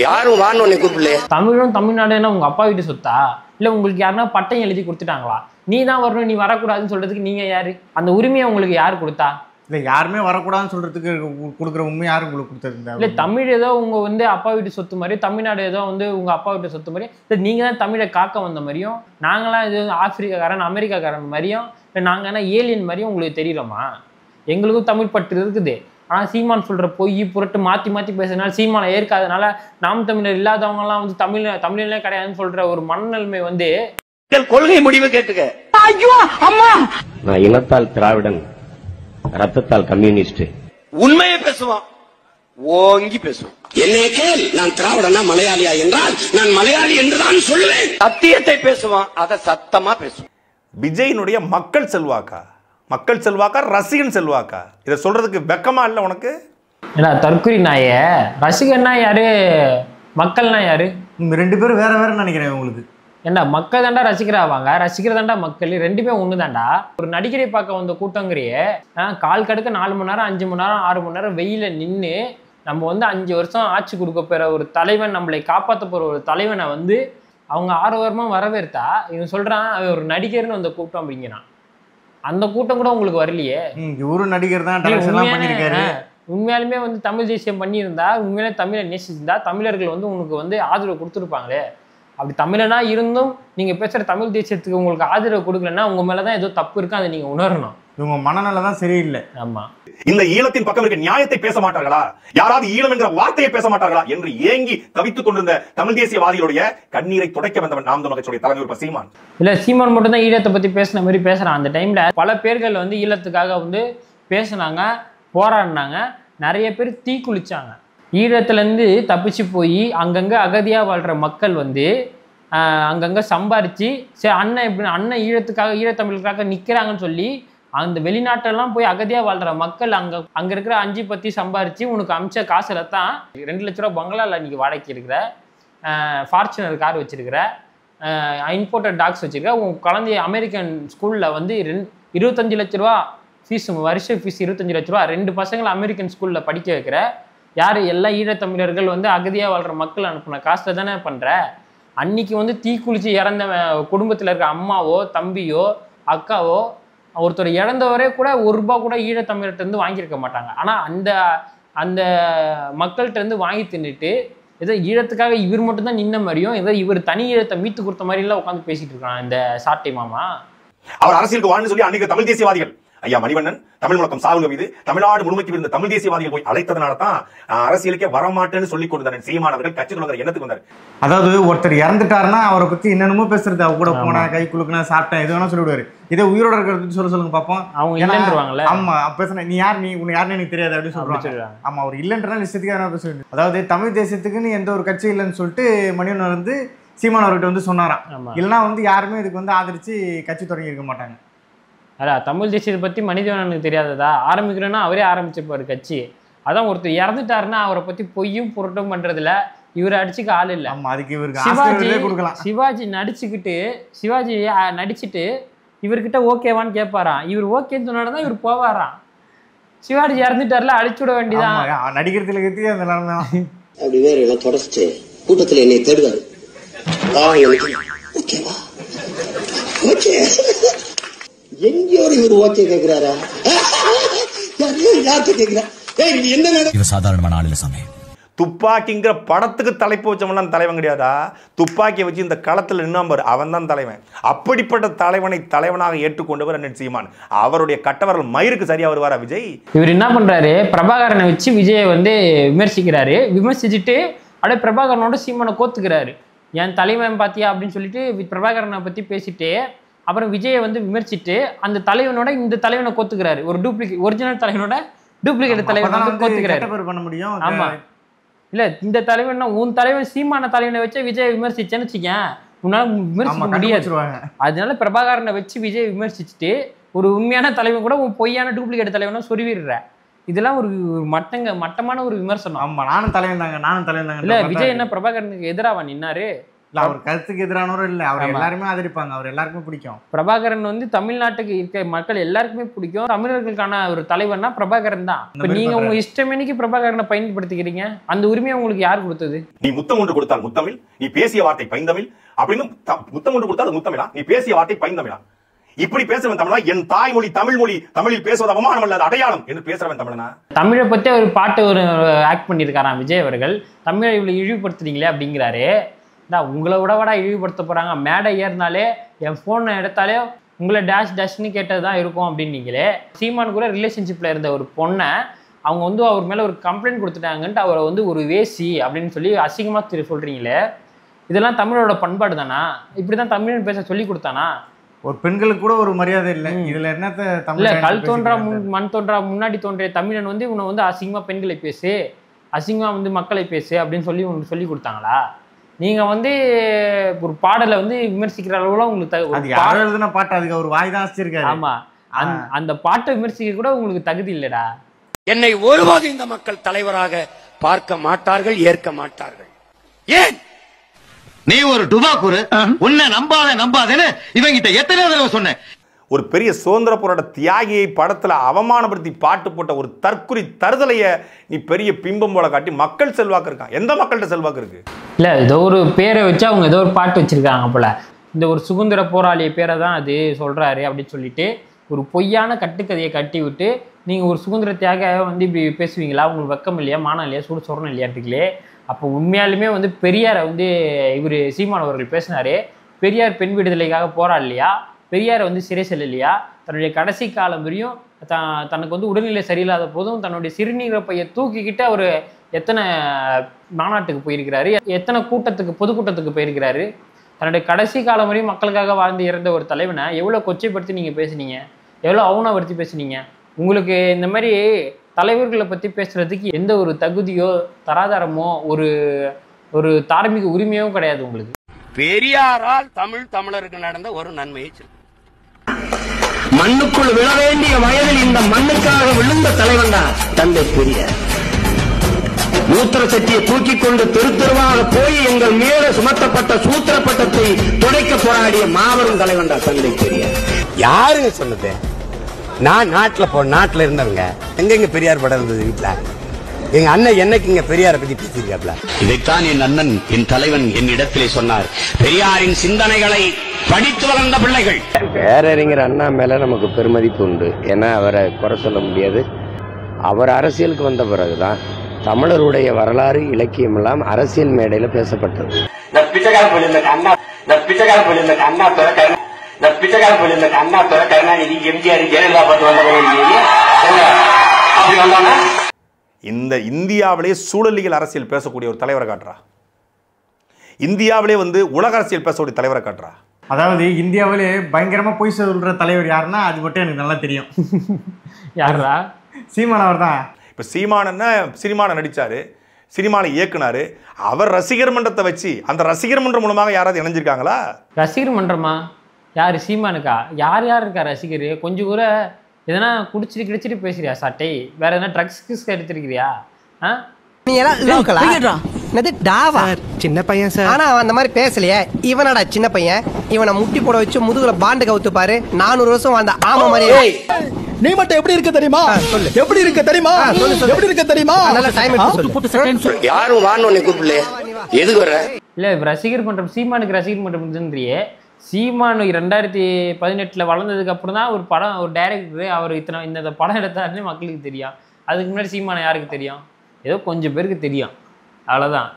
யாரும் வான்னு கூப்பிடல. தமிழும் தமிழ்நாடுன்னா உங்க அப்பா வீட்டு சொத்தா? இல்ல உங்களுக்கு யாருன்னா பட்டம் எழுதி கொடுத்துட்டாங்களா? நீ தான் வரணும், நீ வரக்கூடாதுன்னு சொல்றதுக்கு நீங்க யாரு? அந்த உரிமையை உங்களுக்கு யாரு கொடுத்தா? இல்ல, யாருமே வரக்கூடாதுன்னு சொல்றதுக்கு கொடுக்குற உண்மை யாரும் உங்களுக்கு கொடுத்தது இல்ல. தமிழ் ஏதோ உங்க வந்து அப்பா வீட்டு சொத்து மாதிரி, தமிழ்நாடு ஏதோ வந்து உங்க அப்பா வீட்டு சொத்து மாதிரி, இல்லை நீங்க தான் தமிழை காக்க வந்த மாதிரியும், நாங்களாம் இது ஆப்பிரிக்காக்காரன் அமெரிக்காக்காரன் மாதிரியும், இல்லை நாங்க என்ன ஏலியன் மாதிரியும் உங்களுக்கு தெரியுறோமா? எங்களுக்கும் தமிழ் பற்று இருக்குது. ஆனால் சீமான் சொல்ற பொய் புரட்டு மாற்றி மாற்றி பேசுறதுனால, சீமானை ஏற்காதனால, நாம் தமிழர் இல்லாதவங்கலாம் வந்து தமிழ்லே கிடையாதுன்னு சொல்ற ஒரு மனநிலைமை வந்து கொள்கை முடிவு கேட்டுக்க. ஐயோ அம்மா, நான் இனத்தால் திராவிடன், ரத்தத்தால் கம்யூனிஸ்ட். உண்மையை பேசுவான், ஓங்கி பேசுவான். என்னைய கேள், நான் திராவிடனா மலையாளியா என்றால் நான் மலையாளி என்றுதான் சொல்லுவேன். சத்தியத்தை பேசுவான், அதை சத்தமா பேசுவான். விஜயினுடைய மக்கள் செல்வாக்கா ரசிகன் செல்வாக்கா? இதை சொல்றதுக்கு வெக்கமா இல்லை உனக்கு? ஏன்னா தற்குறி நாய, ரசிகன்னா யாரு, மக்கள்னா யாரு? 2 பேரும் வேற வேற நினைக்கிறேன் உங்களுக்கு. ஏண்டா மக்கள் தாண்டா ரசிகராவாங்க, ரசிகர் தாண்டா மக்கள், 2மே ஒன்று தாண்டா. ஒரு நடிகரை பார்க்க வந்த கூட்டங்கிறியே கால் கடுக்க 4 மணி நேரம் 5 மணி நேரம் 6 மணி நேரம் வெயில நின்று நம்ம வந்து 5 வருஷம் ஆட்சி கொடுக்க போகிற ஒரு தலைவன், நம்மளை காப்பாற்ற போகிற ஒரு தலைவனை வந்து அவங்க 6 வாரமாக வரவேற்தா இவன் சொல்கிறான் அவன் ஒரு நடிகர்னு வந்த கூட்டம் அப்படிங்கிறான். அந்த கூட்டம் கூட உங்களுக்கு வரலையே. ஒரு நடிகர் தான் பண்ணியிருக்காரு. உண்மையாலுமே வந்து தமிழ் தேசியம் பண்ணியிருந்தா, உண்மையிலே தமிழை நேசிச்சிருந்தா தமிழர்கள் வந்து உங்களுக்கு வந்து ஆதரவு கொடுத்துருப்பாங்களே. அப்படி தமிழனா இருந்தும் நீங்க பேசுற தமிழ் தேசியத்துக்கு உங்களுக்கு ஆதரவு கொடுக்கலன்னா உங்க மேலதான் ஏதோ தப்பு இருக்கு, அதை நீங்க உணரணும். இவங்க மனநல தான் சரியில்லை. ஆமா, இந்த ஈழத்தின் பக்கம் இருக்க நியாயத்தை பேச மாட்டார்களா, யாராவது ஈழம் என்கிற வார்த்தையை பேச மாட்டார்களா என்று ஏங்கி தவித்துக் கொண்டிருந்த தமிழ் தேசியவாதிகளுடைய கண்ணீரை துடைக்க வந்தவன் நாம் தமிழர் கட்சியுடைய தலைவர் சீமான். இல்ல, சீமான் மட்டும் தான் ஈழத்தை பத்தி பேசின மாதிரி பேசுறான். அந்த டைம்ல பல பேர்கள் வந்து ஈழத்துக்காக வந்து பேசினாங்க, போராடினாங்க, நிறைய பேர் தீக்குளிச்சாங்க. ஈழத்துலேருந்து தப்பிச்சு போய் அங்கங்கே அகதியாக வாழ்கிற மக்கள் வந்து அங்கங்கே சம்பாரித்து சரி அண்ணன் எப்படி அண்ணன் ஈழத்தமிழுக்காக நிற்கிறாங்கன்னு சொல்லி அந்த வெளிநாட்டெல்லாம் போய் அகதியாக வாழ்கிற மக்கள் அங்கே இருக்கிற 5 பத்தி சம்பாரித்து உனக்கு அமிச்ச காசில் தான் 2 லட்ச ரூபா பங்களாவில் இன்றைக்கி வாடகைக்கு இருக்கிற, ஃபார்ச்சுனர் கார் வச்சுருக்கிற, இம்போர்ட்டட் டாக்ஸ் வச்சுருக்கிற, உன் குழந்தைய அமெரிக்கன் ஸ்கூலில் வந்து 25 லட்ச ரூபா ஃபீஸ், வருஷ ஃபீஸ் 25 லட்ச ரூபா, 2 பசங்களை அமெரிக்கன் ஸ்கூலில் படிக்க வைக்கிற, யார் எல்லா ஈழத்தமிழர்கள் வந்து அகதியாக வாழ்கிற மக்கள் அனுப்புன காசில் தானே பண்ணுற. அன்னைக்கு வந்து தீக்குளிச்சு இறந்த குடும்பத்தில் இருக்க அம்மாவோ தம்பியோ அக்காவோ ஒருத்தர் இறந்தவரே கூட ₹1 கூட ஈழத்தமிழர்கிட்ட இருந்து வாங்கியிருக்க மாட்டாங்க. ஆனால் அந்த மக்கள்கிட்ட இருந்து வாங்கி தின்னுட்டு ஏதோ ஈழத்துக்காக இவர் மட்டும்தான் நின்ன மாதிரியும் ஏதோ இவர் தனி ஈழத்தை மீட்டு கொடுத்த மாதிரிலாம் உட்காந்து பேசிட்டு இருக்கான் இந்த சாட்டை மாமா. அவர் அரசியலுக்கு வாழ்ந்து சொல்லி அன்னைக்கு தமிழ் தேசியவாதிகள் ஐயா மணிவண்ணன், தமிழ் முழக்கம் சாவுங்க மீது தமிழ்நாடு முழுமைக்கு இருந்த தமிழ் தேசியவாதிகள் போய் அழைத்ததனால தான் அரசியலுக்கே வரமாட்டேன்னு சொல்லிக் கொடுத்தாரு சீமானவர்கள் கட்சி தொடங்குற எண்ணத்துக்கு வந்தார். அதாவது ஒருத்தர் இறந்துட்டாருன்னா அவரை பத்தி என்னென்னமோ பேசுறது, அவ கூட போனா கை குலுக்குனா சாப்பிட்டேன் எது வேணா சொல்லிவிடுவாரு. இதே உயிரோட இருக்கிறது சொல்லுங்க பாப்போம். அவங்க இல்லைன்றுவாங்கல்ல. ஆமா பேசுன நீ யார், நீ உனக்கு யாருன்னு எனக்கு தெரியாது அப்படின்னு சொல்றாங்க. ஆமா அவர் இல்லைன்றனா விஷயத்துக்கு யாரும் பேச வேண்டியது. அதாவது தமிழ் தேசியத்துக்குன்னு எந்த ஒரு கட்சி இல்லைன்னு சொல்லிட்டு மணிவண்ணன் வந்து சீமான் அவர்கிட்ட வந்து சொன்னாராம். இல்லைன்னா வந்து யாருமே இதுக்கு வந்து ஆதரிச்சு கட்சி தொடங்கி இருக்க மாட்டாங்க. அதான் தமிழ் தேசியத்தை பற்றி மனிதவனுக்கு தெரியாததா, ஆரம்பிக்கிறேன்னா அவரே ஆரம்பிச்சிருப்பாரு கட்சி. அதான் ஒருத்தர் இறந்துட்டாருன்னா அவரை பற்றி பொய்யும் புரட்டும் பண்றதுல இவரை அடிச்சுக்க ஆள் இல்லை. அதுக்கு இவருக்கு சிவாஜி நடிச்சுட்டு இவர்கிட்ட ஓகேவான்னு கேட்பாராம். இவர் ஓகேன்னு சொன்னாதான் இவர் போவாராம். சிவாஜி இறந்துட்டாருல அழிச்சு விட வேண்டியதான். நடிக்கிறதுல கத்தி அந்த நிலைமை அப்படி வேற தொடர்ச்சி கூட்டத்தில் என்னை தேடுவாரு. எங்கேயோ இவர் ஓகே கேட்கிறாரா? யார்கிட்ட கேட்கிறா? இது சாதாரணமான ஆள் இல்ல சாமி. துப்பாக்கிங்கிற படத்துக்கு தலைப்பு வச்சவன்லாம் தலைவன் கிடையாதா? துப்பாக்கியை வச்சு இந்த களத்தில் நின்னாம்பர் அவன் தான் தலைவன். அப்படிப்பட்ட தலைவனை தலைவனாக ஏற்றுக்கொண்டவர் அண்ணன் சீமான். அவருடைய கட்டவர்கள் மயிருக்கு சரியா வருவாரா விஜய்? இவர் என்ன பண்றாரு, பிரபாகரனை வச்சு விஜயை வந்து விமர்சிக்கிறாரு. விமர்சிச்சுட்டு அப்படியே பிரபாகரனோட சீமானை கோத்துக்கிறாரு. என் தலைவன் பாத்தியா அப்படின்னு சொல்லிட்டு பிரபாகரனை பத்தி பேசிட்டு அப்புறம் விஜயை வந்து விமர்சிட்டு அந்த தலைவனோட இந்த தலைவனை கோத்துக்கிறாரு. ஒரு ஒரிஜினல் தலைவனோட டூப்ளிகேட் தலைவனை கோத்துக்கிறாரு. பண்ண முடியும். ஆமா இல்ல இந்த தலைவன் உன் தலைவன் சீமான தலைவனை வச்சு விஜயை விமர்சிச்சேன்னு வச்சுக்கேன், உன்னால விமர்சிக்க முடியாது. அதனால பிரபாகரனை வச்சு விஜய் விமர்சிச்சுட்டு ஒரு உண்மையான தலைவன் கூட உன் பொய்யான டூப்ளிகேட் தலைவனை சொருவிடுற. இதெல்லாம் ஒரு மட்டமான ஒரு விமர்சனம். ஆமா நானும் தலைவன் தாங்க. இல்ல விஜய் என்ன பிரபாகரனுக்கு எதிராக நின்னாரு? இல்ல அவர் கருத்துக்கு எதிரானவரும் இல்ல, அவர் எல்லாருமே ஆதரிப்பாங்க, அவர் எல்லாருக்குமே பிடிக்கும். பிரபாகரன் வந்து தமிழ்நாட்டுக்கு இருக்க மக்கள் எல்லாருக்குமே பிடிக்கும். தமிழர்களுக்கான ஒரு தலைவர்னா பிரபாகரன் தான். இப்ப நீங்க உங்க இஷ்டமேனிக்கு பிரபாகரனை பயன்படுத்திக்கிறீங்க. அந்த உரிமையை உங்களுக்கு யார் கொடுத்தது? நீ முத்தம் ஒன்று கொடுத்தால் முத்தமிழ், நீ பேசிய வார்த்தை பைந்தமிழ் அப்படின்னு முத்தம் ஒன்று கொடுத்தால் முத்தமிழா, நீ பேசிய வார்த்தை பைந்தமிழா. இப்படி பேசுறவன் தமிழா? என் தாய்மொழி தமிழ் மொழி, தமிழில் பேசுவது அவமானம் அல்லது அடையாளம் என்று பேசுறவன் தமிழனா? தமிழை பத்தி ஒரு பாட்டு ஒரு ஆக்ட் பண்ணியிருக்காராம் விஜய் அவர்கள். தமிழை இவ்வளவு இழிவுபடுத்துறீங்களே அப்படிங்கிறாரு. உங்களை விடவாடா இழிவுபடுத்த போறாங்க. மேடை ஏறினாலே என் போனை எடுத்தாலே உங்களை டேஷ்னு கேட்டதுதான் இருக்கும் அப்படின்னு நீங்களே. சீமான் கூட ரிலேஷன்ஷிப்ல இருந்த ஒரு பொண்ணை அவங்க வந்து அவர் மேல ஒரு கம்ப்ளைண்ட் கொடுத்துட்டாங்கன்ட்டு அவரை வந்து ஒரு வேசி அப்படின்னு சொல்லி அசிங்கமா சொல்றீங்களே. இதெல்லாம் தமிழோட பண்பாடு தானா? இப்படிதான் தமிழன் பேச சொல்லி கொடுத்தானா? ஒரு பெண்களுக்கு கூட ஒரு மரியாதை இல்லை. இதுல என்னத்த இல்ல கல் தோன்றா மண் தோன்றா முன்னாடி தோன்றிய தமிழன் வந்து இவனை வந்து அசிங்கமா பெண்களை பேசு, அசிங்கமா வந்து மக்களை பேசு அப்படின்னு சொல்லி உங்களுக்கு சொல்லி கொடுத்தாங்களா? நீங்க வந்து ஒரு பாடலை வந்து விமர்சிக்கிற அளவுல உங்களுக்கு பாட்டு அதுக்கு ஒரு வாய் தான் வச்சிருக்காரு. ஆமா அந்த பாட்டை விமர்சிக்க கூட உங்களுக்கு தகுதி இல்லடா. என்னை ஒருபோது இந்த மக்கள் தலைவராக பார்க்க மாட்டார்கள், ஏற்க மாட்டார்கள். ஏன் நீ ஒரு டுபாக்கூரு, உன்னை நம்பாதேன்னு இவங்கிட்ட எத்தனை தடவை சொன்னேன். ஒரு பெரிய சுதந்திர போராட்ட தியாகியை படத்துல அவமானப்படுத்தி பாட்டு போட்ட ஒரு தற்குறி தருதலைய நீ பெரிய பிம்பம் போல காட்டி மக்கள் செல்வாக்கு இருக்கான். எந்த மக்கள்கிட்ட செல்வாக்கு இருக்கு? இல்ல ஏதோ ஒரு பேரை வச்சு அவங்க ஏதோ ஒரு பாட்டு வச்சிருக்காங்க போல. இந்த ஒரு சுதந்திர போராளிய பேரை தான் அது சொல்றாரு அப்படின்னு சொல்லிட்டு ஒரு பொய்யான கட்டுக்கதையை கட்டி விட்டு நீங்க ஒரு சுதந்திர தியாக வந்து இப்படி பேசுவீங்களா? உங்களுக்கு வெக்கம் இல்லையா, மானம் இல்லையா, சூடு சொரணம் இல்லையாட்டுங்களே. அப்போ உண்மையாலுமே வந்து பெரியாரை வந்து இவர் சீமான் அவர்கள் பேசினாரு. பெரியார் பெண் விடுதலைக்காக போராடலையா? பெரியாரை வந்து சிறை செல்லலையா? தன்னுடைய கடைசி காலம் வரையும் தனக்கு வந்து உடல்நிலை சரியில்லாத போதும் தன்னுடைய சிறுநீரை பையை தூக்கிக்கிட்டு அவர் எத்தனை மாநாட்டுக்கு போயிருக்கிறாரு, எத்தனை பொதுக்கூட்டத்துக்கு போயிருக்கிறாரு. தன்னுடைய கடைசி காலம் வரையும் மக்களுக்காக வாழ்ந்து இறந்த ஒரு தலைவனை எவ்வளோ கொச்சைப்படுத்தி நீங்கள் பேசுனீங்க, எவ்வளோ அவமானப்படுத்தி பேசுனீங்க. உங்களுக்கு இந்த மாதிரி தலைவர்களை பற்றி பேசுறதுக்கு எந்த ஒரு தகுதியோ தராதாரமோ ஒரு தார்மீக உரிமையோ கிடையாது உங்களுக்கு. பெரியாரால் தமிழருக்கு நடந்த ஒரு நன்மையை மண்ணுக்குள் விழ வேண்டிய வயதில் இந்த மண்ணுக்காக விழுந்த தலைவன் தான் தந்தை பெரியார். மூத்திர சட்டியை தூக்கி கொண்டு தெருவாக போய் எங்கள் மேல சுமத்தப்பட்ட சூத்திர பட்டத்தை துடைக்க போராடிய மாபெரும் தலைவன் தான் தந்தை பெரியார். யாருங்க சொன்னது? நான் நாட்டுல இருந்தவங்க எங்க பெரியார் படம் இருந்தது வீட்டுல. எங்க அண்ணன் என்னைக்கு இங்க பெரியாரை பத்தி பேசியிருக்காப்ல? இதைத்தான் என் அண்ணன் என் தலைவன் என் இடத்திலே சொன்னார். பெரியாரின் சிந்தனைகளை படித்து வளர்ந்த பிள்ளைகள். பேரறிஞர் அண்ணா மேல நமக்கு பெருமதிப்பு உண்டு. ஏன்னா அவரை குறை சொல்ல முடியாது. அவர் அரசியலுக்கு வந்த பிறகுதான் தமிழருடைய வரலாறு இலக்கியம் எல்லாம் அரசியல் மேடையில பேசப்பட்டது. இந்த இந்தியாவிலே சூழலியல் அரசியல் பேசக்கூடிய ஒரு தலைவரை காட்டுறா. இந்தியாவிலே உலக அரசியல் பேசக்கூடிய தலைவரை காட்டுறா. அதாவது இந்தியாவிலே பயங்கரமா போய் சொல்ற தலைவர் யாருன்னா அது மட்டும் எனக்கு நல்லா தெரியும். யாரா? சீமான் அவர் தான். இப்போ சீமானன்னா சினிமாவில் நடித்தார், சினிமாவில் இயக்குனார். அவர் ரசிகர் மன்றத்தை வச்சு அந்த ரசிகர் மன்றம் மூலமாக யாராவது இணைஞ்சிருக்காங்களா? ரசிகர் மன்றமா? யார்? சீமானுக்கா? யார் இருக்கா ரசிகர்? கொஞ்சம் கூட எதனா குடிச்சிட்டு கிடிச்சிட்டு பேசுறியா சட்டை? வேற எதனா ட்ரக்ஸ் எடுத்திருக்கிறியா? நீ எல்லாம் லோக்கலா? டாவா சின்ன பையன் சார். ஆனா அவன் அந்த மாதிரி பேசலையே. இவனடா சின்ன பையன். இவனை முட்டி போட வச்சு முதுகுல பாண்டு கவுத்து பாரு. 400 வருஷம் வாழ்ந்த ஆமா மாதிரி. நீ மட்டும் எப்படி இருக்க தெரியுமா? சொல்லு. எப்படி இருக்க தெரியுமா? எப்படி இருக்க தெரியுமா? நல்ல டைம் எடுத்து சொல்லு. யாரும் வான்னு உன்னை கூப்பிடல. எதுக்கு வர? இல்ல ரசிகர் மன்றம், சீமானுக்கு ரசிகர் மன்றம்ன்றியே. சீமானு 2018 வளர்ந்ததுக்கு அப்புறம் தான் ஒரு படம், ஒரு டைரக்டர் அவர் இந்த படம் எடுத்தாருன்னு மக்களுக்கு தெரியும். அதுக்கு முன்னாடி சீமானை யாருக்கு தெரியும்? ஏதோ கொஞ்சம் பேருக்கு தெரியும், அவ்வளோதான்.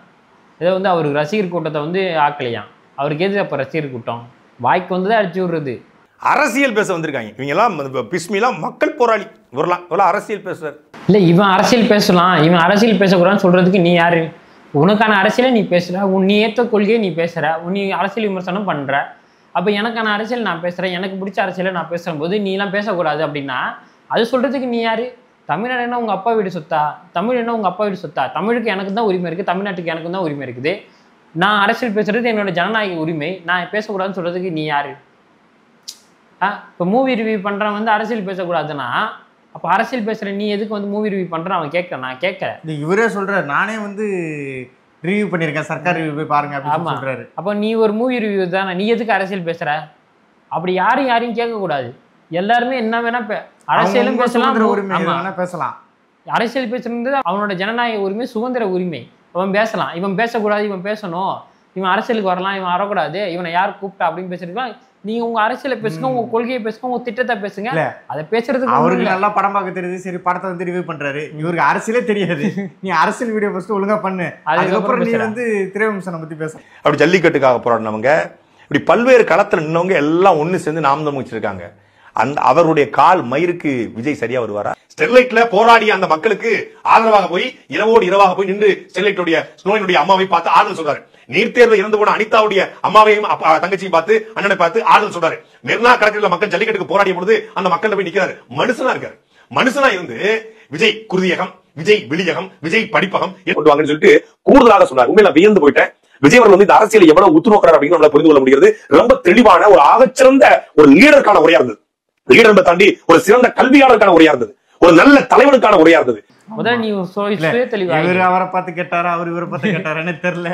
ஏதோ அவருக்கு ரசிகர் கூட்டத்தை ஆக்கலையாம். அவருக்கு எது அப்போ ரசிகர் கூட்டம்? வாய்க்கு தான் அடிச்சு விடுறது. அரசியல் பேச வந்திருக்காங்க இவங்கெல்லாம். பிஸ்மிலாம் மக்கள் போராளி. இவரெல்லாம் அரசியல் பேசுறாரு. இல்லை, இவன் அரசியல் பேசலாம், இவன் அரசியல் பேசக்கூடாதுன்னு சொல்றதுக்கு நீ யாரு? உனக்கான அரசியலை நீ பேசுற, நீ ஏற்ற கொள்கையை நீ பேசுற, நீ அரசியல் விமர்சனம் பண்ற. அப்போ எனக்கான அரசியல் நான் பேசுறேன், எனக்கு பிடிச்ச அரசியலை நான் பேசுற போது நீ எல்லாம் பேசக்கூடாது அப்படின்னா அது சொல்றதுக்கு நீ யாரு? தமிழ்நாடு என்ன உங்க அப்பா வீடு சொத்தா? தமிழ் என்ன உங்க அப்பா வீடு சொத்தா? தமிழுக்கு எனக்கு தான் உரிமை இருக்குது, தமிழ்நாட்டுக்கு எனக்கு தான் உரிமை இருக்குது. நான் அரசியல் பேசுறது என்னோட ஜனநாயக உரிமை. நான் பேசக்கூடாதுன்னு சொல்றதுக்கு நீ யாரு? இப்போ மூவி ரிவ்யூ பண்றவன் அரசியல் பேசக்கூடாதுன்னா அப்போ அரசியல் பேசுற நீ எதுக்கு மூவி ரிவ்யூ பண்ற? அவன் கேட்க, நான் கேட்கறேன். இவரே சொல்றாரு, நானே ரிவ்யூ பண்ணியிருக்கேன், சர்க்கார் ரிவ்யூ போய் பாருங்க அப்படின்னு சொல்றாரு. அப்போ நீ ஒரு மூவி ரிவ்யூ தானே, நீ எதுக்கு அரசியல் பேசுற? அப்படி யாரையும் கேட்கக்கூடாது. எல்லாருமே என்ன வேணா அரசியலும் பேசலாம், பேசலாம். அரசியல் பேசுறது அவனோட ஜனநாயக உரிமை, சுதந்திர உரிமை. அவன் பேசலாம், இவன் பேசக்கூடாது, இவன் பேசணும், இவன் அரசியலுக்கு வரலாம், இவன் வரக்கூடாது, இவனை யார் கூப்பிட்டா அப்படின்னு பேசுறதுலாம். நீங்க உங்க அரசியலை பேசுங்க, உங்க கொள்கையை பேசுங்க, உங்க திட்டத்தை பேசுங்க. அதை பேசுறதுக்கு அவருக்கு நல்லா படம் பார்க்க தெரியுது, சரி படத்தை ரிவ்யூ பண்றாரு. இவருக்கு அரசியலே தெரியாது. நீ அரசியல் வீடியோ ஃபர்ஸ்ட் ஒழுங்கா பண்ணு, அதுக்கப்புறம் நீ திரைவிமர்சனம் பத்தி பேச. அப்படி ஜல்லிக்கட்டுக்காக போராடினவங்க, இப்படி பல்வேறு களத்துல நின்னவங்க எல்லாம் ஒண்ணு சேர்ந்து நாம் தான் வச்சிருக்காங்க. அவருடைய கால் மயிருக்கு விஜய் சரியா வருவாரா? ஸ்டெர்லைட்ல போராடிய அந்த மக்களுக்கு ஆதரவாக போய் இரவோடு இரவாக போய் நின்று ஸ்டெர்லைட்டுடைய ஸ்னோயினுடைய அம்மாவை பார்த்து ஆறுதல் சொல்றாரு. நீட் தேர்வு இறந்து போன அனிதாவுடைய அம்மாவையும் தங்கச்சியும் பார்த்து அண்ணனை பார்த்து ஆறுதல் சொல்றாரு. மெரினா கடற்கரையில் மக்கள் ஜல்லிக்கட்டுக்கு போராடிய பொழுது அந்த மக்கள் போய் நிக்கிறாரு. மனுஷனா இருக்காரு. மனுஷனா இருந்து விஜய் குருதியகம், விஜய் வெளியகம், விஜய் படிப்பகம் கொண்டு வாங்கன்னு சொல்லிட்டு கூடுதலாக சொன்னார். உண்மையில வியந்து போயிட்டேன். விஜய் அவர்கள் இந்த அரசியல் எவ்வளவு உத்துநோக்கிறார் அப்படின்னு புரிந்து கொள்ள முடிகிறது. ரொம்ப தெளிவான ஒரு ஆகச்சிறந்த ஒரு லீடருக்கான உரையா இருந்தது. லீடர் தாண்டி ஒரு சிறந்த கல்வியாளருக்கான உரையா இருந்தது. ஒரு நல்ல தலைவனுக்கான உரையா இருந்தது. அவரை பார்த்து கேட்டாரா, அவர் இவரை பார்த்து கேட்டாரான்னு தெரியல.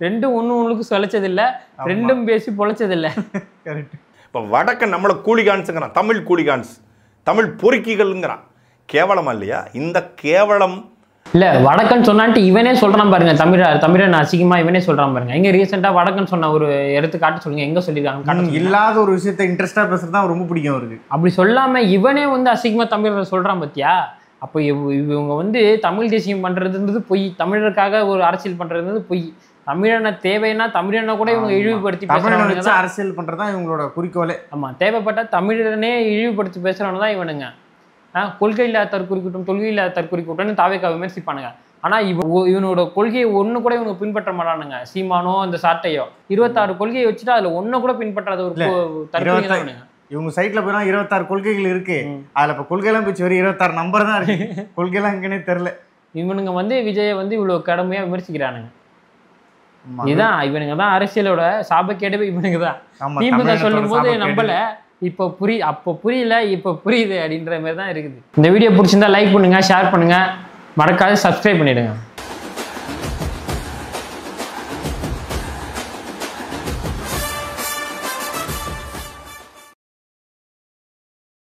ரெண்டும் ஒண்ணுக்கு சொலைச்சது இல்ல, ரெண்டும் பேசி பொழைச்சது இல்ல. இப்ப வடக்க நம்மள கூலிகான்ஸ்ங்கிறான், தமிழ் கூலிகான்ஸ், தமிழ் பொறுக்கிகள்ங்கிறான். கேவலமா இல்லையா இந்த கேவலம்? இல்ல வடக்கன் சொன்னான்ட்டு இவனே சொல்றான் பாருங்க. தமிழன் அசிங்கமா இவனே சொல்றான் பாருங்க. எங்க ரீசெண்டா வடக்கன் சொன்ன ஒரு எடுத்துக்காட்டு சொல்லுங்க, எங்க சொல்லிருக்காங்க? இல்லாத ஒரு விஷயத்தை இன்ட்ரெஸ்டா பேசுறதா ரொம்ப பிடிக்கும் அவருக்கு. அப்படி சொல்லாம இவனே அசிங்கமா தமிழரை சொல்றான் பத்தியா? அப்போ இவங்க தமிழ் தேசியம் பண்றதுன்றது பொய், தமிழருக்காக ஒரு அரசியல் பண்றது பொய். தமிழனை தேவைன்னா தமிழனை கூட இவங்க இழிவுபடுத்தி பேசுறவங்க, அரசியல் பண்றதா இவங்களோட குறிக்கோளே. ஆமா, தேவைப்பட்ட தமிழனே இழிவுபடுத்தி பேசுறவங்க தான் இவனுங்க. கொள்கை இல்லாத தற்கொலை கூட்டம், தொல்கை இல்லாத தற்கொலை கூட்டம்னு தாவேக்கா விமர்சிப்பானுங்க. ஆனா இவனோட கொள்கையை ஒண்ணு கூட இவங்க பின்பற்ற மாட்டானுங்க. சீமானோ அந்த சாட்டையோ 26 கொள்கையை வச்சுட்டு அதுல ஒண்ணு கூட பின்பற்றாத ஒரு தற்கொலை தான். இவங்க சைட்ல போய் 26 கொள்கைகள் இருக்கு. அதுல இப்ப கொள்கையெல்லாம் போய் வெறும் 26 நம்பர் தான் இருக்கு. கொள்கையெல்லாம் எங்கன்னே தெரியல. இவனுங்க விஜயை இவ்வளவு கடுமையா விமர்சிக்கிறானுங்க. இதுதான் இவனுங்க தான் அரசியலோட சாபக்கேடவே இவனுங்க தான். திமுக சொல்லும் போது நம்பல, இப்போ அப்போ புரியல, இப்போ புரியுது அப்படின்ற மாதிரி தான் இருக்குது. இந்த வீடியோ பிடிச்சிருந்தா லைக் பண்ணுங்க, ஷேர் பண்ணுங்க, மறக்காத சப்ஸ்கிரைப் பண்ணிடுங்க.